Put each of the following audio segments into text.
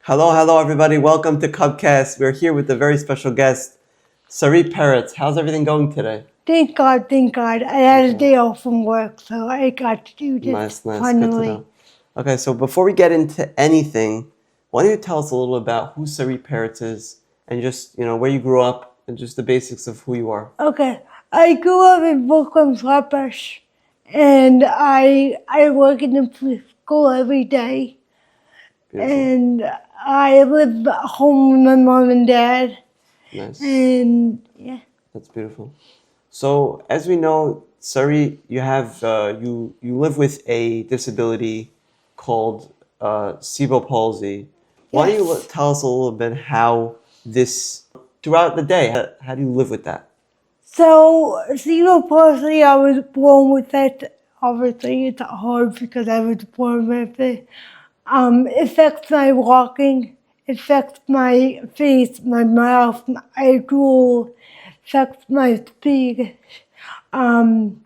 Hello, everybody. Welcome to Cubcast. We're here with a very special guest, Sarit Peretz. How's everything going today? Thank God. I had a day off from work, so I got to do this Nice. finally. Good to know. Okay, so before we get into anything, why don't you tell us a little about who Sarit Peretz is and just, where you grew up and just the basics of who you are. Okay, I grew up in Brooklyn, Flatbush, and I work in the school every day. Beautiful. And I live at home with my mom and dad. Nice. And yeah. That's beautiful. So, as we know, Sarit, you have you live with a disability called cerebral palsy. Why don't you Yes. tell us a little bit how this throughout the day? How do you live with that? So, cerebral palsy, I was born with it. Obviously, it's hard because I was born with it. Affects my walking, affects my face, my mouth, my drool, affects my speech. And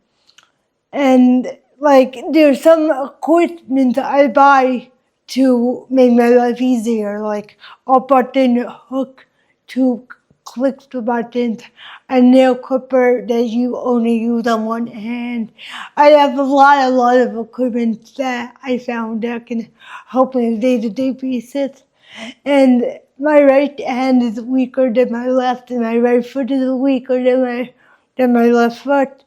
there's some equipment I buy to make my life easier, like a button hook to click the buttons, a nail clipper that you only use on one hand. I have a lot of equipment that I found that can help me on a day-to-day basis. And my right hand is weaker than my left, and my right foot is weaker than my left foot.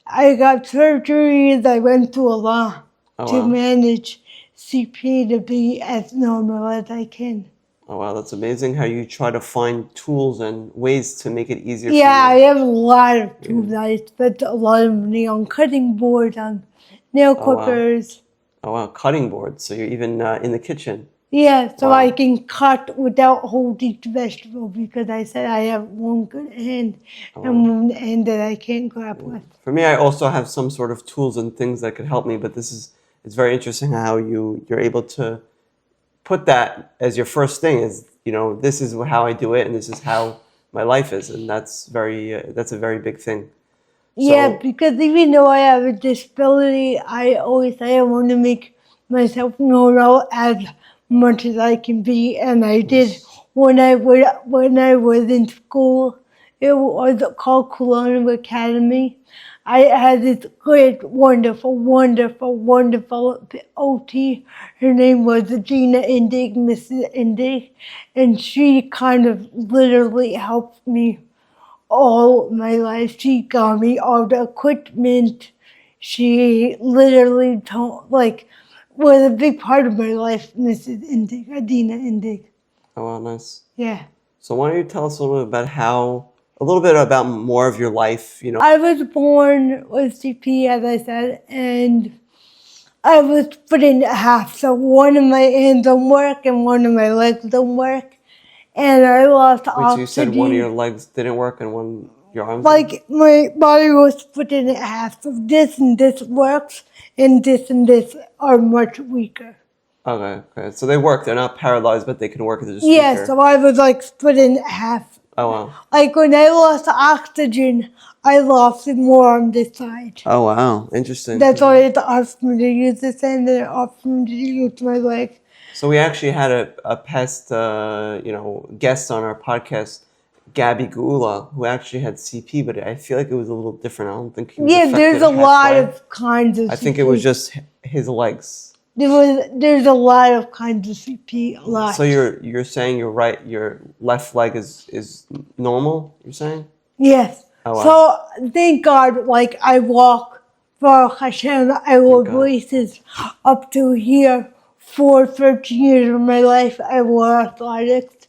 I got surgeries. I went through a lot to manage CP to be as normal as I can. Oh wow, that's amazing how you try to find tools and ways to make it easier Yeah, for I you. have a lot of tools. I spent a lot of money on cutting boards, on nail clippers. Oh wow, cutting boards. So you're even in the kitchen. Yeah, so Wow. I can cut without holding the vegetable because I said I have one good hand and one hand that I can't grab with. For me, I also have some sort of tools and things that could help me, but it's very interesting how you're able to put that as your first thing is, this is how I do it and this is how my life is, and that's a very big thing. Yeah, because even though I have a disability, I always say I want to make myself normal as much as I can be, and I did when I was in school. It was called Colonial Academy. I had this great, wonderful OT. Her name was Gina Indig, Mrs. Indig, and she kind of literally helped me all my life. She got me all the equipment. She literally was a big part of my life, Mrs. Indig, Adina Indig. Oh wow, nice. Yeah. So why don't you tell us a little bit about more of your life, I was born with CP, as I said, and I was split in half. So one of my hands don't work and one of my legs don't work. And I lost oxygen. So you said one of your legs didn't work and your arms didn't? My body was split in half. So this and this works, and this are much weaker. Okay. So they work. They're not paralyzed, but they can work. They're just Yeah, weaker. so I was split in half. Oh wow. When I lost oxygen, I lost it more on this side. Oh wow, interesting. That's why it's hard for me to use this hand and hard for me to use my leg. So we actually had a past, guest on our podcast, Gabby Gula, who actually had CP, but I feel like it was a little different. I don't think he was affected there's a lot halfway. of kinds of CP. I think it was just his legs. There's a lot of kinds of CP. A lot. So you're saying your left leg is normal? You're saying? Yes. Oh, wow. So thank God, I walk for Hashem. I wore braces up to here. For 13 years of my life, I wore athletics,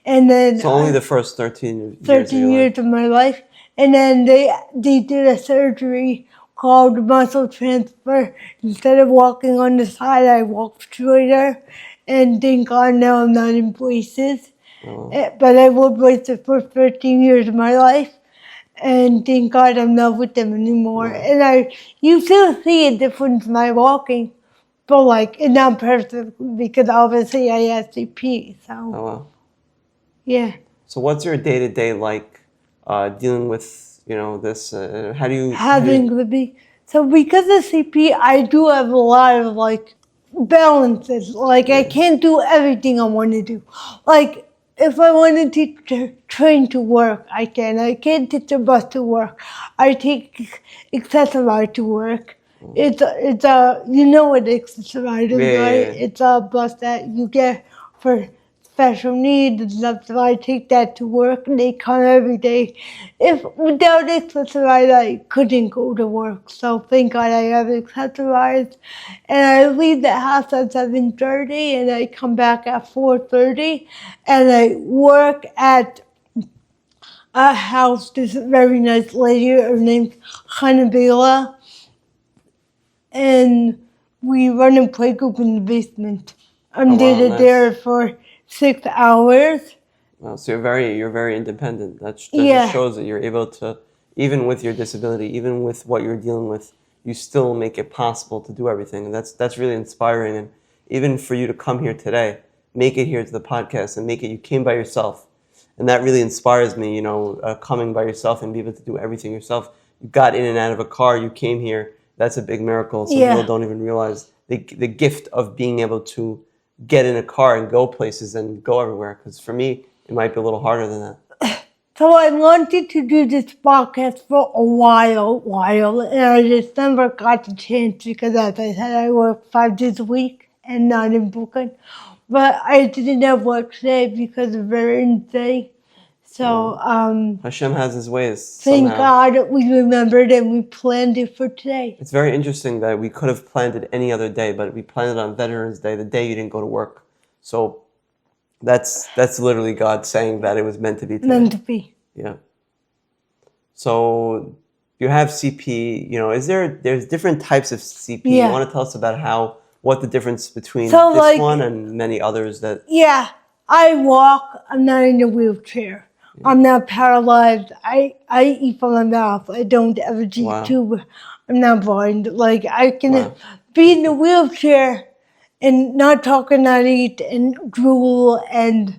and then so only the first 13 years of my life, and then they did a surgery called muscle transfer. Instead of walking on the side, I walked straighter, and thank God now I'm not in braces. But I wore braces for 13 years of my life, and thank God I'm not with them anymore. And you still see a difference in my walking. But it's not perfect because obviously I have CP, so. Oh wow. Yeah. So what's your day-to-day like dealing with, this? How do you... So because of CP, I do have a lot of balances. Like, I can't do everything I want to do. Like, if I want to take the train to work, I can. I can't take the bus to work. I take Accessoride to work. It's a you know what Accessoride is, Yeah, right? yeah, yeah. It's a bus that you get for special needs and stuff. So I take that to work, and they come every day. If without Accessoride, I couldn't go to work. So thank God I have Accessoride, and I leave the house at 7:30, and I come back at 4:30, and I work at a house. This very nice lady, her name's Hanabila, and we run a playgroup in the basement. I'm Oh, wow, there nice. for 6 hours. Well, so you're very independent. That just Yeah, shows that you're able to, even with your disability, even with what you're dealing with, you still make it possible to do everything. And that's really inspiring. And even for you to come here today, make it here to the podcast and make it, you came by yourself. And that really inspires me, coming by yourself and be able to do everything yourself. You got in and out of a car, you came here. That's a big miracle. Some people yeah. don't even realize the gift of being able to get in a car and go places and go everywhere. Because for me, it might be a little harder than that. So I wanted to do this podcast for a while, and I just never got the chance because, as I said, I work 5 days a week and not in Brooklyn. But I didn't have work today because of Veterans Day. So Hashem has his ways thank somehow. God we remembered and we planned it for today. It's very interesting that we could have planned it any other day, but we planned it on Veterans Day, the day you didn't go to work. So that's literally God saying that it was meant to be today. Meant to be. Yeah. So you have CP, there's different types of CP. Yeah. You want to tell us about what the difference between So, this like, one and many others that... Yeah, I walk. I'm not in a wheelchair. I'm not paralyzed. I eat from my mouth. I don't have a G Wow. tube. I'm not blind. Like, I can Wow. be in a wheelchair and not talk and not eat and drool and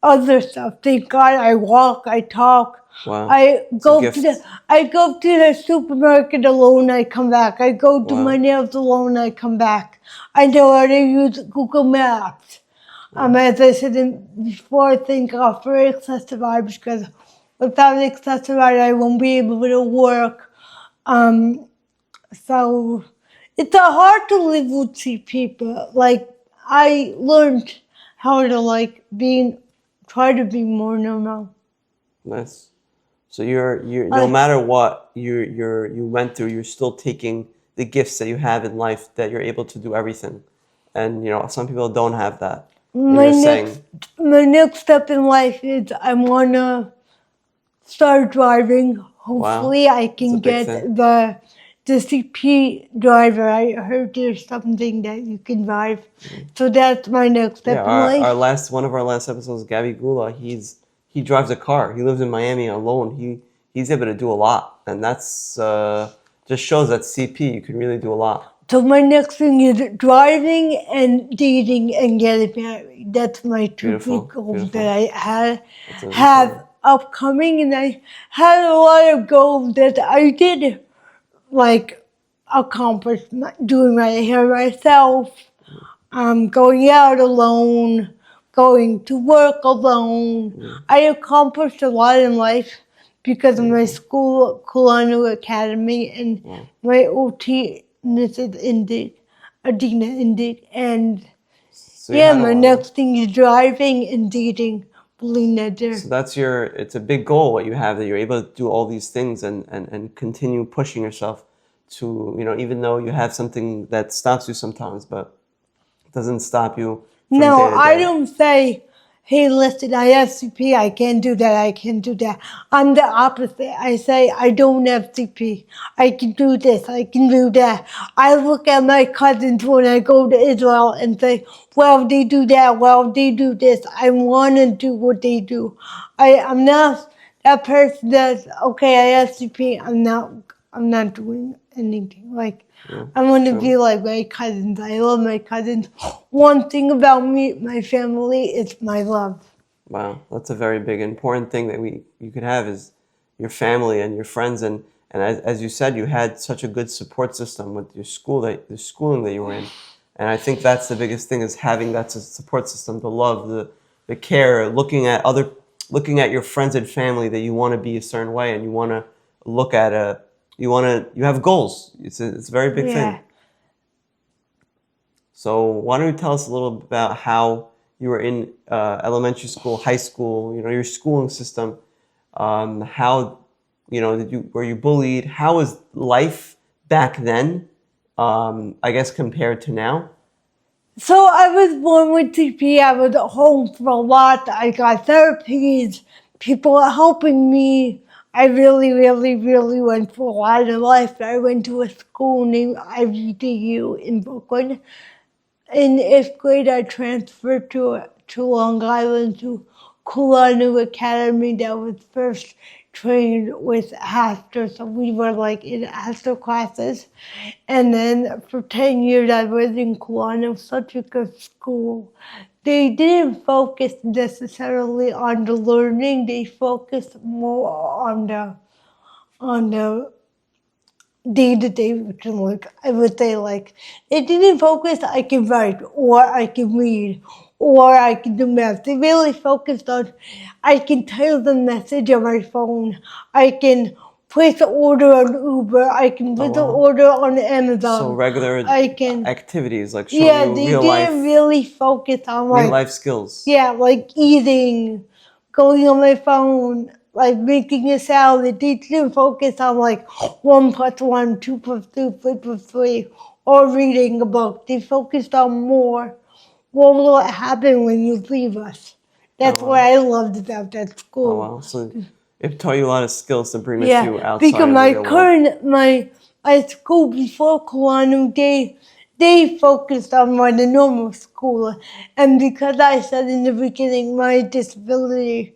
other stuff. Thank God I walk, I talk. Wow. I It's a go gift. to the supermarket alone, I come back. I go do Wow. my nails alone, I come back. I know how to use Google Maps. As I said before, thank God for Accessoride, because without Accessoride, I won't be able to work. So it's hard to live with CP, but like I learned how to try to be more normal. Nice. So you're no matter what you went through, you're still taking the gifts that you have in life, that you're able to do everything. And some people don't have that. And My you're saying, next step in life is I wanna start driving. Hopefully wow, I that's a can big get thing. the CP driver. I heard there's something that you can drive. So that's my next step in life. One of our last episodes, Gabby Gula, he drives a car. He lives in Miami alone. He's able to do a lot, and that's just shows that CP you can really do a lot. So my next thing is driving and dating and getting married. That's my two Beautiful, big goals beautiful. that I That's important. have upcoming, and I had a lot of goals that I did accomplish, doing my hair myself, going out alone, going to work alone. I accomplished a lot in life because of my school, Kulanu Academy, and my OT, Mrs. Indeed, Adina Indeed, and So you had a my lot. next thing is driving and dating. So it's a big goal what you have, that you're able to do all these things and continue pushing yourself to, even though you have something that stops you sometimes, but it doesn't stop you from day to day. I don't say, hey, listen, I have CP, I can't do that, I can't do that. I'm the opposite. I say, I don't have CP. I can do this, I can do that. I look at my cousins when I go to Israel and say, well, they do that, well, they do this. I want to do what they do. I'm not that person that's, okay, I have CP, I'm not doing anything. I want to be like my cousins. I love my cousins. One thing about me, my family, is my love. Wow, that's a very big, important thing that you could have, is your family and your friends. And as you said, you had such a good support system with your schooling that you were in. And I think that's the biggest thing, is having that support system, the love, the care, looking at your friends and family that you want to be a certain way, and you want to look at you have goals. It's a very big thing. So why don't you tell us a little bit about how you were in elementary school, high school, your schooling system, how, were you bullied? How was life back then, I guess, compared to now? So I was born with TP. I was at home for a lot. I got therapies, people helping me. I really, really, really went through a lot of life. I went to a school named IVDU in Brooklyn. In 8th grade, I transferred to Long Island to Kulanu Academy that was first trained with Astor. So we were like in Astor classes. And then for 10 years, I was in Kulanu, such a good school. They didn't focus necessarily on the learning. They focused more on the day-to-day routine. Like I would say, like they didn't focus I can write or I can read or I can do math. They really focused on I can tell the message on my phone. I can place an order on Uber. I can place an order on Amazon. So regular activities like showing yeah, you they real didn't life, really focus on real life skills. Yeah, like eating, going on my phone, like making a salad. They didn't focus on like 1 + 1, 2 + 2, 3 + 3, or reading a book. They focused on more. What will happen when you leave us? That's what I loved about that school. Oh wow! So it taught you a lot of skills to bring with you outside because of the real world. my school before Kulanu, they focused on my normal school, and because I said in the beginning my disability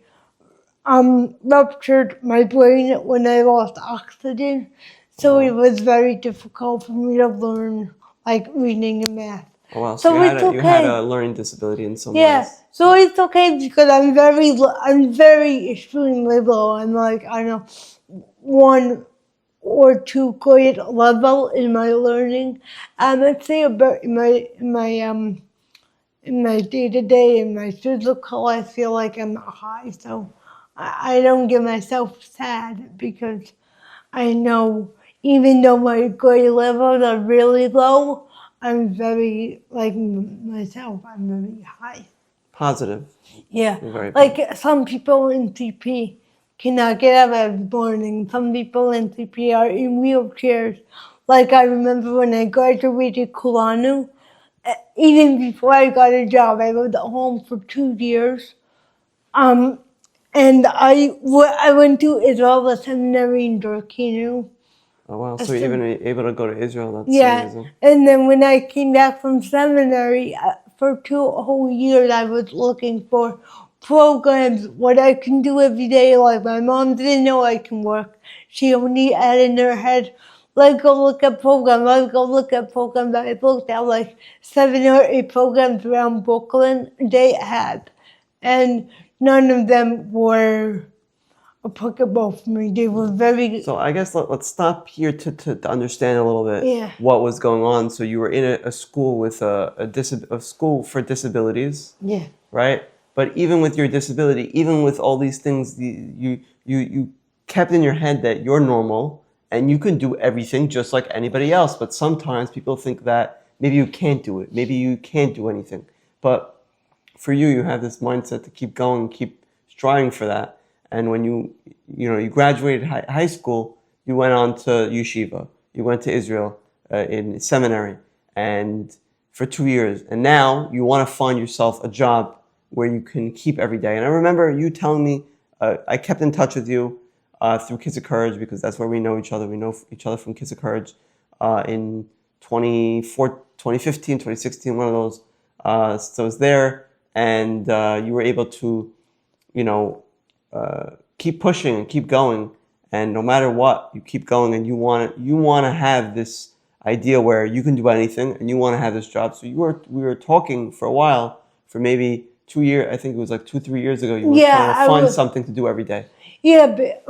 ruptured my brain when I lost oxygen, so it was very difficult for me to learn like reading and math. Oh wow! So you had a learning disability in some ways. So it's okay because I'm very extremely low. I'm like, I know, 1 or 2 grade level in my learning. I'd say about in my day-to-day, in my physical, I feel like I'm high. So I don't get myself sad because I know even though my grade levels are really low, I'm very, like myself, I'm very high. Positive. Yeah. Very like some people in CP cannot get up every morning. Some people in CP are in wheelchairs. Like I remember when I graduated Kulanu, even before I got a job, I was at home for 2 years. And I went to Israel seminary in Dorkinu. Oh wow! So you're even able to go to Israel? That's amazing. And then when I came back from seminary, for 2 whole years, I was looking for programs, what I can do every day. Like my mom didn't know I can work. She only had in her head, let's go look at programs, let's go look at programs. I looked at like 7 or 8 programs around Brooklyn they had. And none of them were applicable for me. They were very... So I guess let's stop here to understand a little bit what was going on. So you were in a school with a school for disabilities. Yeah. Right? But even with your disability, even with all these things, you kept in your head that you're normal and you can do everything just like anybody else. But sometimes people think that maybe you can't do it. Maybe you can't do anything. But for you, you have this mindset to keep going, keep striving for that. And when you graduated high school, you went on to yeshiva. You went to Israel in seminary, and for 2 years. And now you want to find yourself a job where you can keep every day. And I remember you telling me, I kept in touch with you through Kids of Courage, because that's where we know each other. We know each other from Kids of Courage in 2015, 2016, one of those. So I was there, and you were able to, keep pushing and keep going, and no matter what, you keep going, and you want to have this idea where you can do anything, and you want to have this job. So we were talking for a while, for maybe 2 years. I think it was like 2-3 years ago. You were trying to find something to do every day. Yeah, but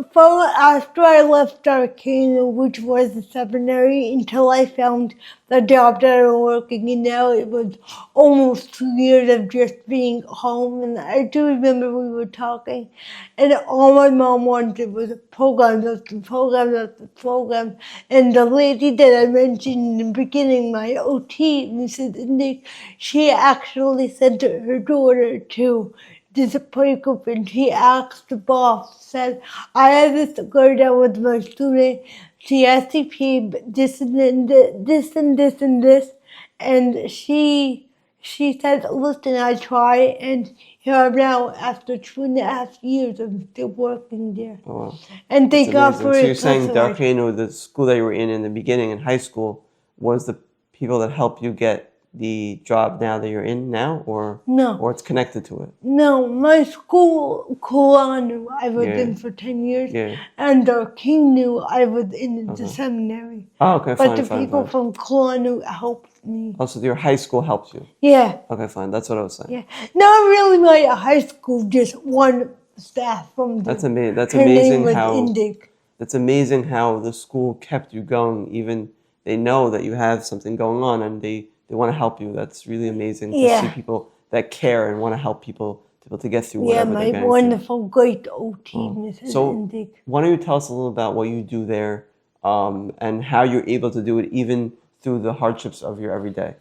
after I left Arcana, which was the seminary, until I found the job that I'm working in now, it was almost 2 years of just being home. And I do remember we were talking, and all my mom wanted was a program after program after program. And the lady that I mentioned in the beginning, my OT, Mrs. Indy, she actually sent her daughter to this play group, and she asked the boss, said, I have this girl that was my student, she has to pay this and this and this and this, and she said, listen, I try, and here I'm now, after 2.5 years, I'm still working there. Oh, wow. And thank God Amazing. for So it. you're saying Darkano, the school that you were in the beginning in high school, was the people that helped you get the job now that you're in now, or No. or it's connected to it? No, my school, Kulanu, I was Yeah. in for 10 years, Yeah. and Kingnu, I was in the seminary. Oh, okay, But fine, the fine, people fine. from Kulanu helped me. Also, your high school helped you. Yeah, Okay, fine. That's what I was saying. yeah. Not really my high school, just one staff from the. That's amazing. That's her amazing name was how. Indik. That's amazing how the school kept you going. Even they know that you have something going on, and they want to help you. That's really amazing to Yeah. see people that care and want to help people to get through Yeah, whatever my they're going wonderful, great OT, Mrs. So, Indik. why don't you tell us a little about what you do there, and how you're able to do it even through the hardships of your everyday?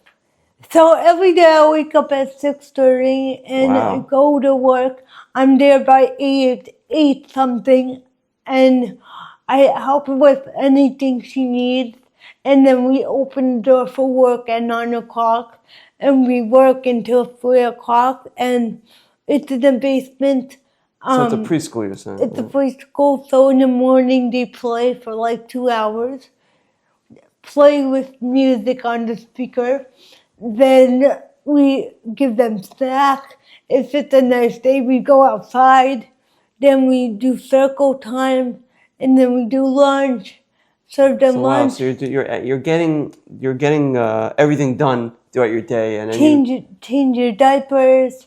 So every day I wake up at 6:30 and I Wow. go to work. I'm there by 8 something, and I help her with anything she needs. And then we open the door for work at 9 o'clock, and we work until 3 o'clock. And it's in the basement. So it's a preschool, you're saying? It's a preschool. So in the morning they play for like 2 hours, play with music on the speaker. Then we give them snack. If it's a nice day, we go outside. Then we do circle time, and then we do lunch. Serve them So wow, lunch. so you're getting everything done throughout your day, and then Change your diapers,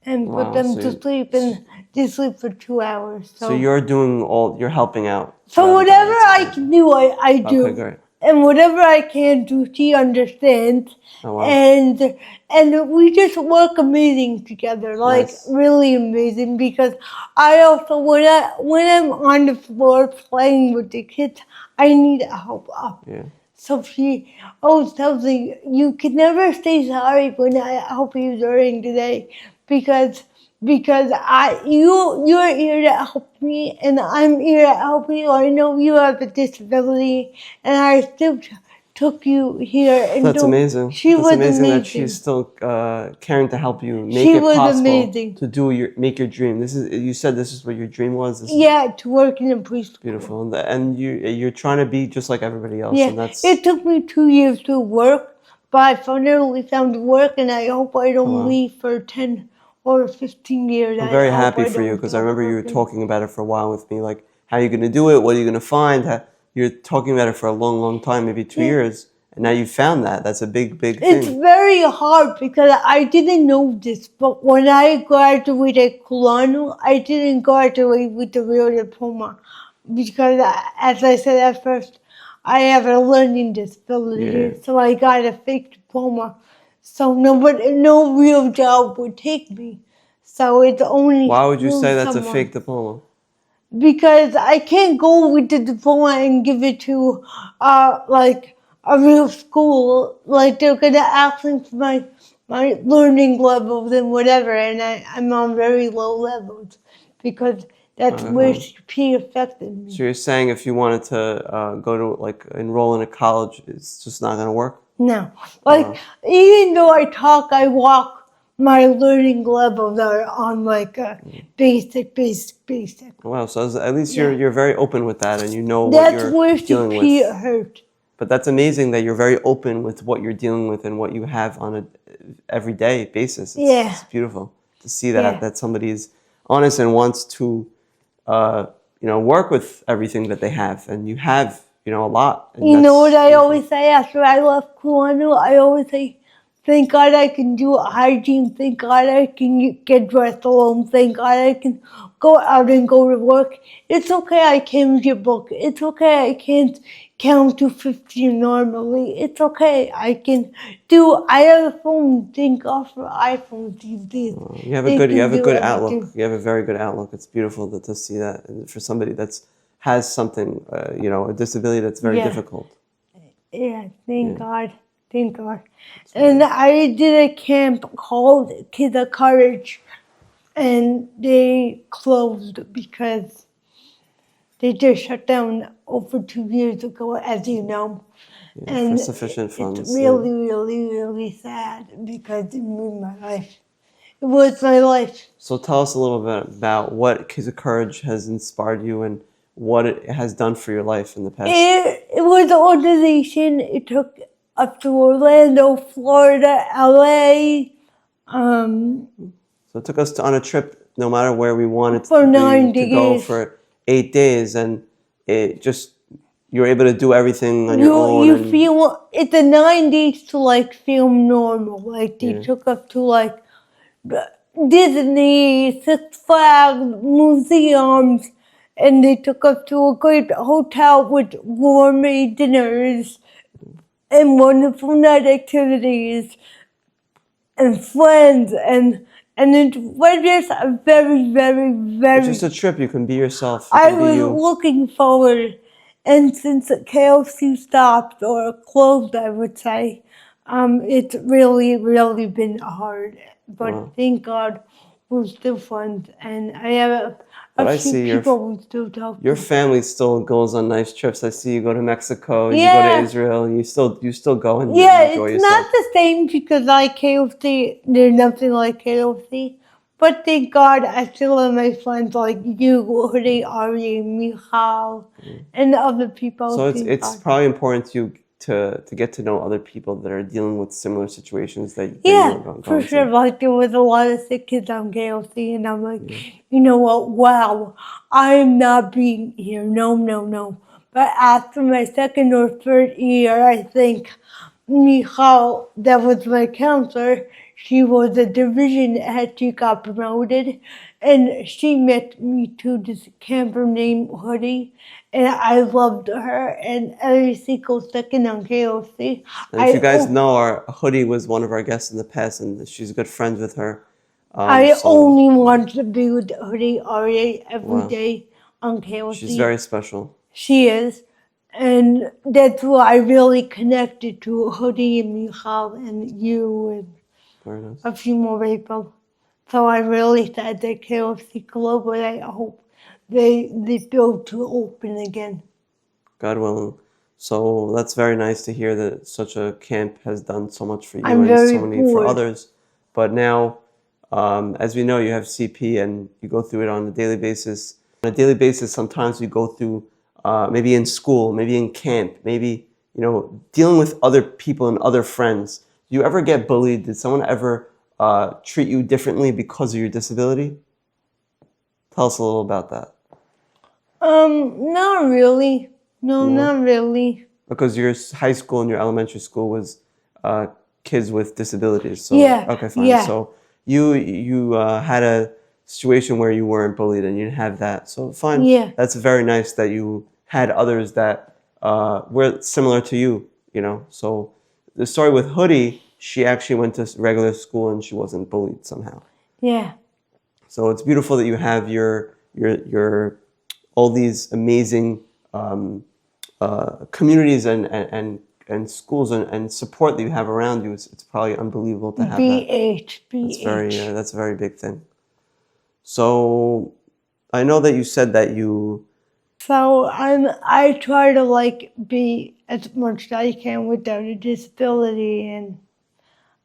and Wow, put them so to you- sleep, and they sleep for 2 hours. so you're doing you're helping out. So throughout the day. whatever That's I amazing. can do, I do. Okay, great. And whatever I can do, she understands. Oh, wow. And we just work amazing together, like Nice. really amazing. Because I also, when I'm on the floor playing with the kids, I need help up. Yeah. So she always tells me, you can never say sorry when I help you during the day, because you're here to help me, and I'm here to help you. I know you have a disability, and I still took you here. And That's amazing. She That's was amazing that amazing. she's still caring to help you make She it was possible amazing. to make your dream. You said this is what your dream was. This is Yeah, to work in a preschool. beautiful, and you're trying to be just like everybody else, Yeah, and that's it took me 2 years to work, but I finally found work, and I hope I don't wow. leave for 10 or 15 years. I'm very I hope happy I for you don't because I stop remember you were working. talking about it for a while with me, like how you're gonna do it, what are you gonna find. You're talking about it for a long, long time, maybe 2 years, and now you found that. That's a big, big It's thing. very hard because I didn't know this, but when I graduated Kulanu, I didn't graduate with the real diploma because, as I said at first, I have a learning disability, Yeah. so I got a fake diploma. So no real job would take me. So it's only Why would you through say that's a someone. fake diploma? Because I can't go with the diploma and give it to like a real school. Like they're gonna ask me for my learning levels and whatever, and I'm on very low levels because that's where she affected me. So you're saying if you wanted to go to like enroll in a college, it's just not gonna work? No, like even though I talk, I walk. My learning levels are on like a basic. Wow, so at least you're very open with that, and you know what That's you're where dealing she with. hurt. But that's amazing that you're very open with what you're dealing with and what you have on a everyday basis. It's beautiful to see that somebody is honest and wants to work with everything that they have, and you have a lot. And You know that's what I beautiful. always say after I left Kuanu? I always say, Thank God I can do hygiene. Thank God I can get dressed alone. Thank God I can go out and go to work. It's okay I can't read a book. It's okay I can't count to 50 normally. It's okay I have a phone. Thank God for iPhones these days. You have They a can do good everything. outlook. You have a very good outlook. It's beautiful to see that, and for somebody that's has something, a disability that's very Yeah. difficult. Yeah, thank God. Thank God. very And I did a camp called Kids of Courage, and they closed because they just shut down over 2 years ago, as you know. For And sufficient funds. it's really, really, really sad because it made my life. It was my life. So tell us a little bit about what Kids of Courage has inspired you and what it has done for your life in the past. It was an organization. It took us to Orlando, Florida, LA. So it took us on a trip, no matter where we wanted For to 9 to go days. for 8 days, and it just you were able to do everything on your own. You and feel it's the 90s to like feel normal. Like they Yeah. took us to like Disney, Six Flags, museums, and they took us to a great hotel with gourmet dinners and wonderful night activities and friends and it was just a very, very, very It's just a trip. You can be yourself. You I can be was you. looking forward, and since KFC stopped or closed, I would say, it's really, really been hard. But Wow. thank God we're still friends, and I have But a I few see your people who still talk your to. family still goes on nice trips. I see you go to Mexico, you go Yeah. to Israel. You still go and Yeah, enjoy it's yourself. not the same because like KFC, there's nothing like KFC. But thank God I still have my friends like you, Hoodie, Ari, Michal, and other people. So thank it's God. probably important to you to get to know other people that are dealing with similar situations that you Yeah, are going for through. sure. Like there was a lot of sick kids on KFC, and I'm like, you know what? Wow, I am not being here. No, no, no. But after my second or third year, I think Michal, that was my counselor, she was a division head. She got promoted, and she met me to this camper named Hoodie, and I loved her. And every single second on KFC, And if you guys know, our Hoodie was one of our guests in the past, and she's good friends with her. I So only want to be with Hoodie Aria every Wow. day on KLC. she's very special. She is. And that's why I really connected to Hoodie and Michal and you and Very nice. a few more people. So I really sad that KLC closed, but I hope they build to open again. God willing. So that's very nice to hear that such a camp has done so much for you I'm and very so many for bored. others. But now, as we know, you have CP and you go through it on a daily basis. On a daily basis, sometimes we go through maybe in school, maybe in camp, maybe dealing with other people and other friends. Do you ever get bullied? Did someone ever treat you differently because of your disability? Tell us a little about that. Not really. No, No? not really. Because your high school and your elementary school was kids with disabilities. So, Yeah, okay, fine. yeah. So you had a situation where you weren't bullied and you didn't have that. So fine. Yeah. That's very nice that you had others that were similar to you. So the story with Hoodie, she actually went to regular school and she wasn't bullied somehow. Yeah. So it's beautiful that you have your all these amazing communities and schools and support that you have around you. It's probably unbelievable to have that. BH. That's a very big thing. So I know that you said that you. So I try to like be as much as I can without a disability, and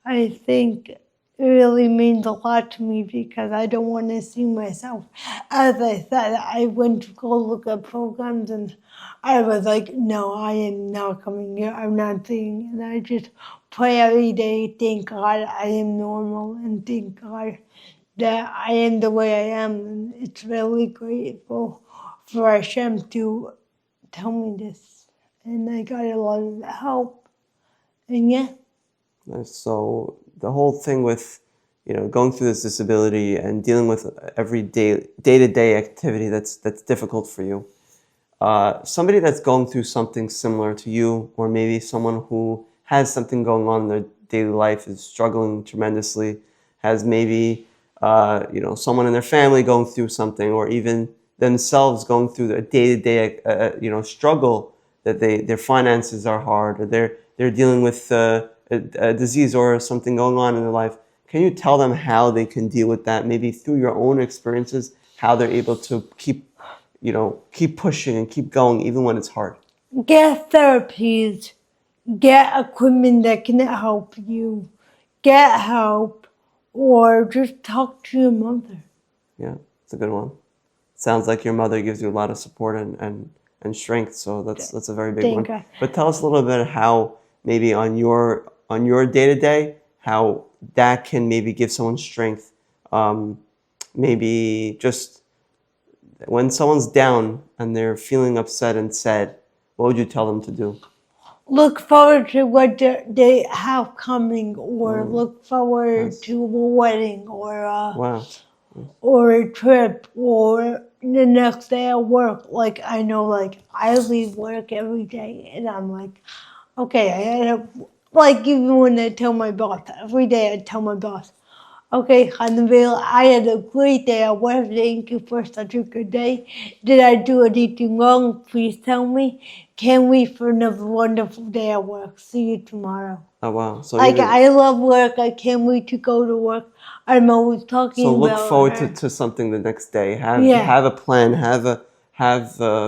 I think it really means a lot to me because I don't want to see myself. As I said, I went to go look at programs and I was like, no, I am not coming here. I'm not seeing. And I just pray every day, thank God I am normal and thank God that I am the way I am. And it's really grateful for Hashem to tell me this. And I got a lot of help. And yeah. So the whole thing with, going through this disability and dealing with every day-to-day activity that's difficult for you. Somebody that's going through something similar to you, or maybe someone who has something going on in their daily life, is struggling tremendously, has maybe someone in their family going through something, or even themselves going through their day-to-day struggle, that their finances are hard, or they're dealing with a disease or something going on in their life. Can you tell them how they can deal with that, maybe through your own experiences, how they're able to keep pushing and keep going even when it's hard? Get therapies. Get equipment that can help you. Get help, or just talk to your mother. Yeah, it's a good one. Sounds like your mother gives you a lot of support and strength, so that's a very big Thank one. God. But tell us a little bit how maybe on your day-to-day, how that can maybe give someone strength. Maybe just when someone's down and they're feeling upset and sad, what would you tell them to do? Look forward to what they have coming, or look forward Yes. to a wedding, or Wow. or a trip, or the next day at work. Like, I know, like, I leave work every day, and I'm like, okay, I had a, like, even when I tell my boss, every day I tell my boss, okay, Hannibal, I had a great day at work. Thank you for such a good day. Did I do anything wrong? Please tell me. Can't wait for another wonderful day at work. See you tomorrow. Oh, wow. So Like, even I love work. I can't wait to go to work. I'm always talking so look about forward her. to something the next day. Yeah. Have a plan.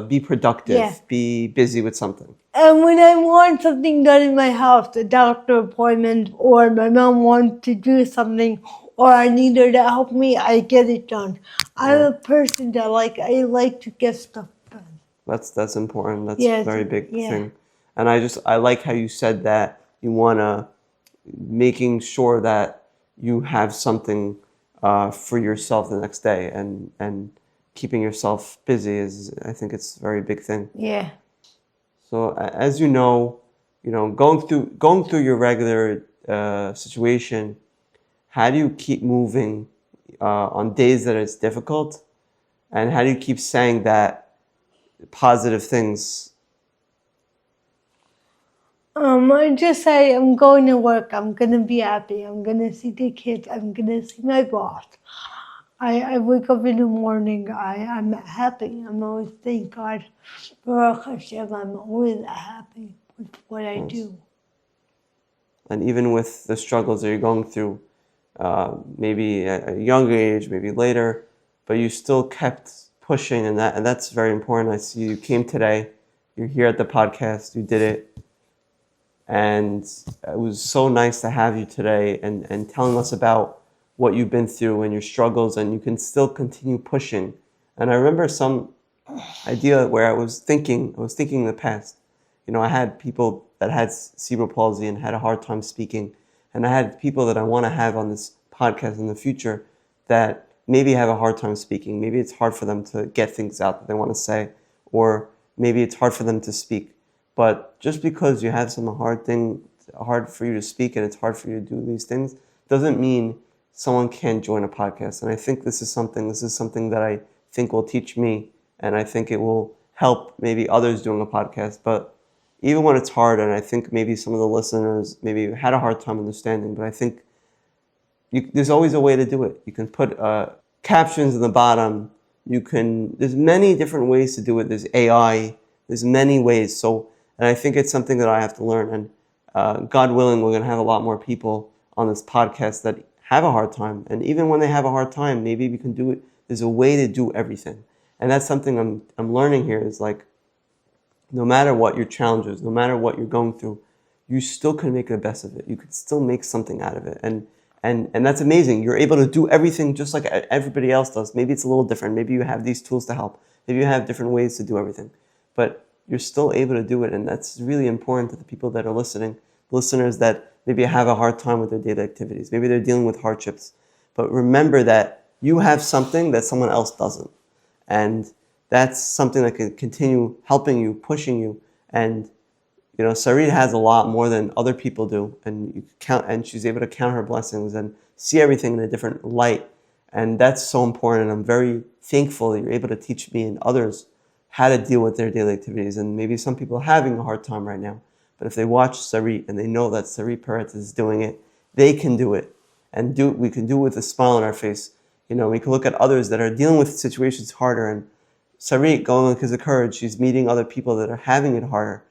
Be productive. Yeah. Be busy with something. And when I want something done in my house, a doctor appointment, or my mom wants to do something, or I need her to help me, I get it done. I'm a person that I like to get stuff done. That's important. That's Yeah, a very big yeah. thing. And I like how you said that you wanna making sure that you have something for yourself the next day, and keeping yourself busy is, I think it's a very big thing. Yeah. So as you know, going through your regular situation, how do you keep moving on days that it's difficult, and how do you keep saying that positive things? I just say I'm going to work. I'm gonna be happy. I'm gonna see the kids. I'm gonna see my boss. I wake up in the morning. I'm happy. I'm always thank God. Baruch Hashem. I'm always happy with what I do. And even with the struggles that you're going through, maybe at a younger age, maybe later, but you still kept pushing, and that's very important. I see you came today. You're here at the podcast. You did it. And it was so nice to have you today, and telling us about what you've been through and your struggles, and you can still continue pushing. And I remember some idea where I was thinking in the past, I had people that had cerebral palsy and had a hard time speaking, and I had people that I want to have on this podcast in the future that maybe have a hard time speaking. Maybe it's hard for them to get things out that they want to say, or maybe it's hard for them to speak. But just because you have some hard for you to speak, and it's hard for you to do these things, doesn't mean someone can't join a podcast. And I think this is something that I think will teach me, and I think it will help maybe others doing a podcast. But even when it's hard, and I think maybe some of the listeners maybe had a hard time understanding, but I think there's always a way to do it. You can put captions in the bottom. There's many different ways to do it. There's AI. There's many ways. And I think it's something that I have to learn. And God willing, we're going to have a lot more people on this podcast that have a hard time. And even when they have a hard time, maybe we can do it. There's a way to do everything. And that's something I'm learning here, is like, no matter what your challenges, no matter what you're going through, you still can make the best of it. You could still make something out of it. And that's amazing. You're able to do everything just like everybody else does. Maybe it's a little different. Maybe you have these tools to help. Maybe you have different ways to do everything. But you're still able to do it. And that's really important to the people that are listening, listeners that maybe have a hard time with their daily activities. Maybe they're dealing with hardships. But remember that you have something that someone else doesn't. And that's something that can continue helping you, pushing you. And You know, Sarit has a lot more than other people do, and you count, and she's able to count her blessings and see everything in a different light, and that's so important. And I'm very thankful that you're able to teach me and others how to deal with their daily activities. And maybe some people are having a hard time right now, but if they watch Sarit and they know that Sarit Peretz is doing it, they can do it, and we can do it with a smile on our face. You know, we can look at others that are dealing with situations harder, and Sarit, going because of courage, she's meeting other people that are having it harder.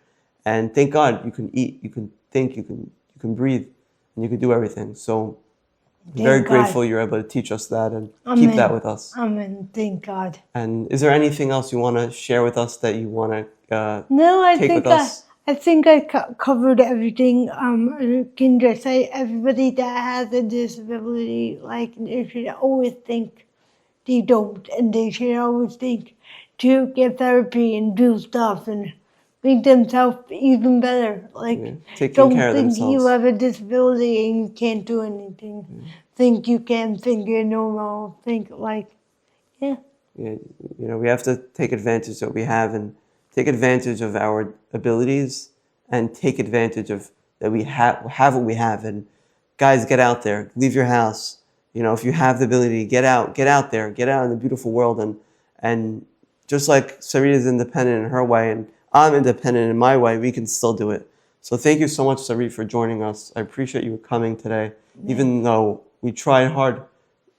And thank God you can eat, you can think, you can breathe, and you can do everything. So I'm very Thank grateful God. you're able to teach us that and keep that with us. Amen. Thank God. And is there anything else you want to share with us that you want to No, take with us? I think I covered everything. I can just say everybody that has a disability, like, they should always think they don't, and they should always think to get therapy and do stuff and make themselves even better. Like, Yeah, taking don't care of think you themselves. have a disability and you can't do anything. Think you can, think you're normal, think like, yeah. Yeah, you know, we have to take advantage of what we have and take advantage of our abilities and take advantage of that we have what we have. And guys, get out there, leave your house. You know, if you have the ability, get out there, get out in the beautiful world. And just like Sarit is independent in her way and I'm independent in my way, we can still do it. So thank you so much, Sarit, for joining us. I appreciate you coming today, even though we tried hard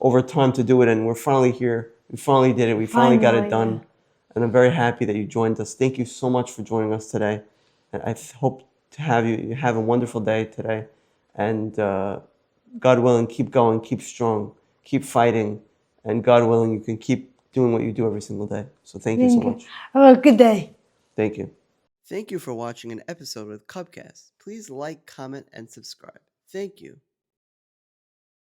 over time to do it, and we're finally here. We finally did it. We finally got it done. And I'm very happy that you joined us. Thank you so much for joining us today. And I hope to have you have a wonderful day today. And God willing, keep going, keep strong, keep fighting. And God willing, you can keep doing what you do every single day. So thank you so much. Have a good day. Thank you. Thank you for watching an episode with Cubcast. Please like, comment, and subscribe. Thank you.